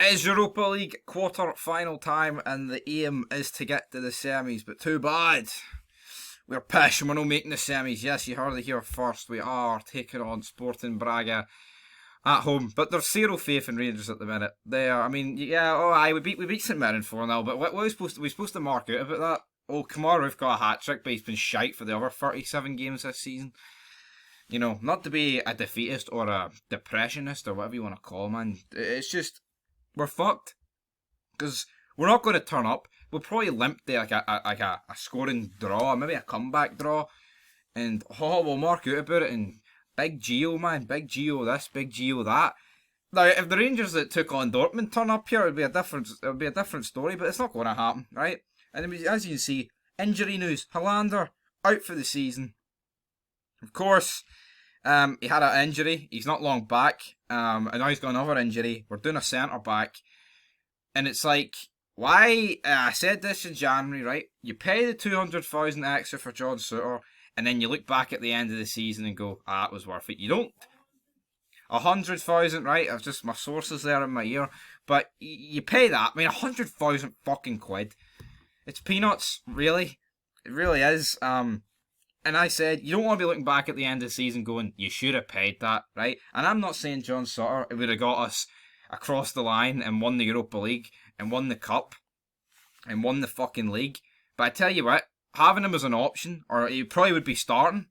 It is Europa League quarter-final time, and the aim is to get to the semis, but too bad. We're pish and we're not making the semis. Yes, you heard it here first. We are taking on Sporting Braga at home, but there's zero faith in Rangers at the minute. They are, I mean, yeah, we beat St Mirren 4-0, but what are we supposed to mark out about that? Oh, Kamara, we've got a hat-trick, but he's been shite for the other 37 games this season. You know, not to be a defeatist or a depressionist or whatever you want to call, man. It's just, we're fucked. Because we're not going to turn up. We'll probably limp there like a scoring draw, maybe a comeback draw. And, we'll mark out about it. And big Gio, man. Big Gio this, big Gio that. Now, if the Rangers that took on Dortmund turn up here, it would be a different story. But it's not going to happen, right? And as you can see, injury news. Hollander, out for the season. Of course, he had an injury. He's not long back. And now he's got another injury. We're doing a centre-back. And it's like, why? I said this in January, right? You pay the 200,000 extra for John Souttar, and then you look back at the end of the season and go, that was worth it. You don't. 100,000, right? I've just, my sources there in my ear. But you pay that. I mean, 100,000 fucking quid. It's peanuts, really. It really is. And I said, you don't want to be looking back at the end of the season going, you should have paid that, right? And I'm not saying John Souttar, it would have got us across the line and won the Europa League and won the Cup and won the fucking league. But I tell you what, having him as an option, or he probably would be starting,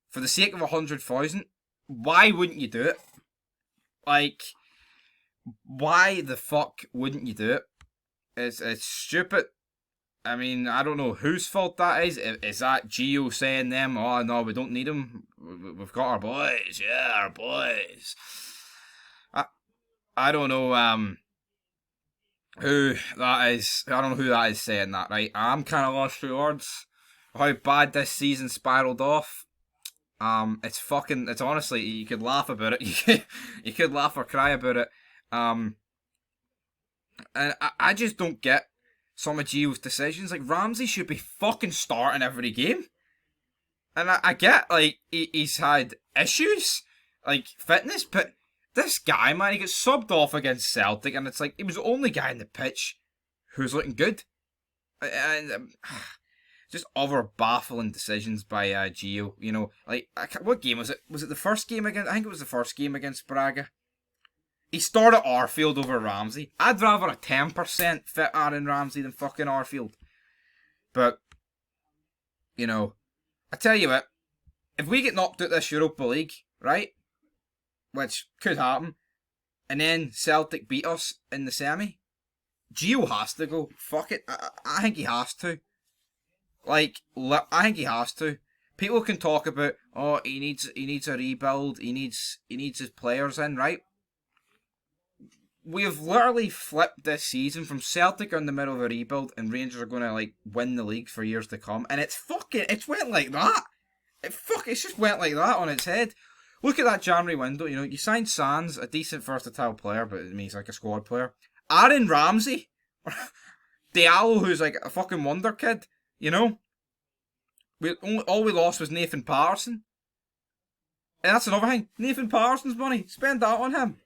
for the sake of 100,000, why wouldn't you do it? Like, why the fuck wouldn't you do it? It's stupid. I mean, I don't know whose fault that is. Is that Gio saying them, oh no, we don't need him, we've got our boys, yeah, our boys. I don't know who that is. I don't know who that is saying that, right? I'm kind of lost for words. How bad this season spiraled off. It's honestly, you could laugh about it. You could laugh or cry about it. And I just don't get some of Gio's decisions. Like, Ramsey should be fucking starting every game. And I get, like, he's had issues, like fitness, but this guy, man, he gets subbed off against Celtic, and it's like, he was the only guy in the pitch who's looking good. And just other baffling decisions by Gio, you know. Like, what game was it? Was it the first game against, I think it was the first game against Braga. He started Arfield over Ramsey. I'd rather a 10% fit Aaron Ramsey than fucking Arfield. But, you know, I tell you what, if we get knocked out this Europa League, right, which could happen, and then Celtic beat us in the semi, Gio has to go. Fuck it. I think he has to. Like, I think he has to. People can talk about, oh, he needs a rebuild, he needs his players in, right? We have literally flipped this season from Celtic are in the middle of a rebuild and Rangers are going to, like, win the league for years to come. And it's went like that. It's just went like that on its head. Look at that January window, you know, you signed Sands, a decent versatile player, but it means like a squad player. Aaron Ramsey. Diallo, who's like a fucking wonder kid, you know. All we lost was Nathan Patterson. And that's another thing. Nathan Patterson's money. Spend that on him.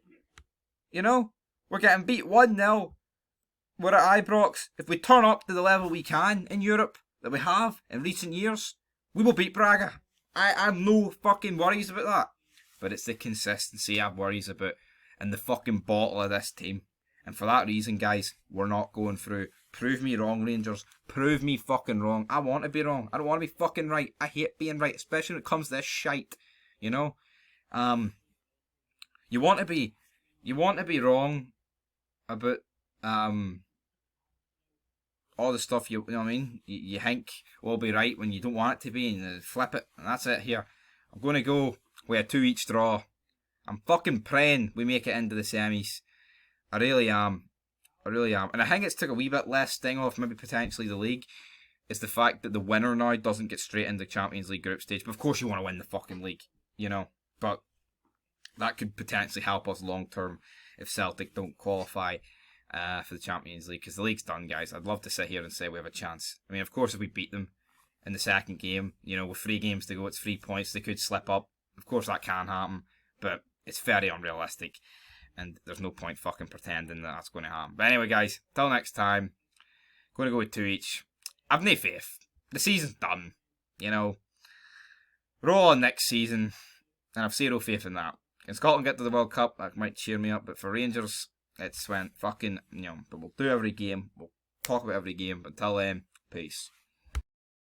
You know? We're getting beat 1-0. We're at IBROX. If we turn up to the level we can in Europe, that we have in recent years, we will beat Braga. I have no fucking worries about that. But it's the consistency I have worries about and the fucking bottle of this team. And for that reason, guys, we're not going through. Prove me wrong, Rangers. Prove me fucking wrong. I want to be wrong. I don't want to be fucking right. I hate being right, especially when it comes to this shite. You know? You want to be wrong about all the stuff you know what I mean? You think will be right when you don't want it to be, and flip it, and that's it here. I'm going to go with a 2 each draw. I'm fucking praying we make it into the semis. I really am. And I think it's took a wee bit less sting off maybe potentially the league, is the fact that the winner now doesn't get straight into the Champions League group stage. But of course you want to win the fucking league, you know. But that could potentially help us long term if Celtic don't qualify for the Champions League, because the league's done, guys. I'd love to sit here and say we have a chance. I mean, of course, if we beat them in the second game, you know, with 3 games to go, it's 3 points. They could slip up. Of course, that can happen, but it's very unrealistic. and there's no point fucking pretending that that's going to happen. But anyway, guys, till next time, going to go with 2 each. I've no faith. The season's done. You know, we're all on next season, and I've zero faith in that. Can Scotland get to the World Cup? That might cheer me up, but for Rangers, it's went fucking, but we'll do every game. We'll talk about every game. But until then, peace.